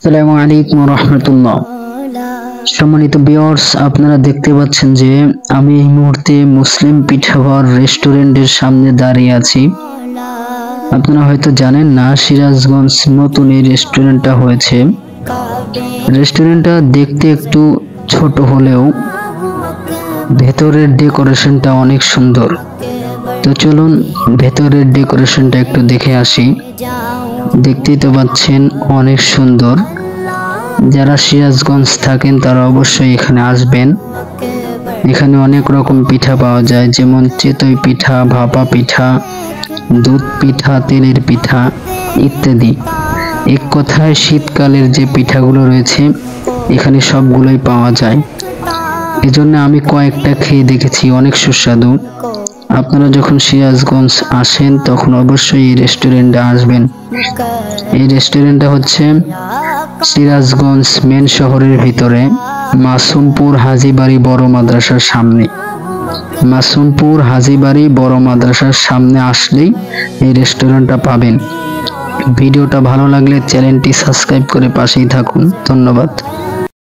আসসালামু আলাইকুম রাহমাতুল্লাহ। সম্মানিত ভিউয়ার্স, আপনারা দেখতে পাচ্ছেন যে আমি এই মুহূর্তে মুসলিম পিঠাঘর রেস্টুরেন্টের সামনে দাঁড়িয়ে আছি। আপনারা হয়তো জানেন না, সিরাজগঞ্জ নতুন এই রেস্টুরেন্টটা হয়েছে। রেস্টুরেন্টটা দেখতে একটু ছোট হলেও ভেতরের ডেকোরেশনটা অনেক সুন্দর। তো চলুন ভেতরের ডেকোরেশনটা একটু দেখে আসি। দেখতেই তো পাচ্ছেন অনেক সুন্দর। যারা সিরাজগঞ্জ থাকেন তারা অবশ্যই এখানে আসবেন। এখানে অনেক রকম পিঠা পাওয়া যায়, যেমন চিতই পিঠা, ভাপা পিঠা, দুধ পিঠা, তেলের পিঠা ইত্যাদি। এক কথায় শীতকালের যে পিঠাগুলো রয়েছে এখানে সবগুলোই পাওয়া যায়। এজন্য আমি কয়েকটা খেয়ে দেখেছি, অনেক সুস্বাদু। আপনারা যখন সিরাজগঞ্জ আসেন তখন অবশ্যই এই রেস্টুরেন্টে আসবেন। এই রেস্টুরেন্টটা হচ্ছে সিরাজগঞ্জ মেন শহরের ভিতরে মাসুমপুর হাজীবাড়ি বড় মাদ্রাসার সামনে। মাসুমপুর হাজীবাড়ি বড় মাদ্রাসার সামনে আসলেই এই রেস্টুরেন্টটা পাবেন। ভিডিওটা ভালো লাগলে চ্যানেলটি সাবস্ক্রাইব করে পাশেই থাকুন। ধন্যবাদ।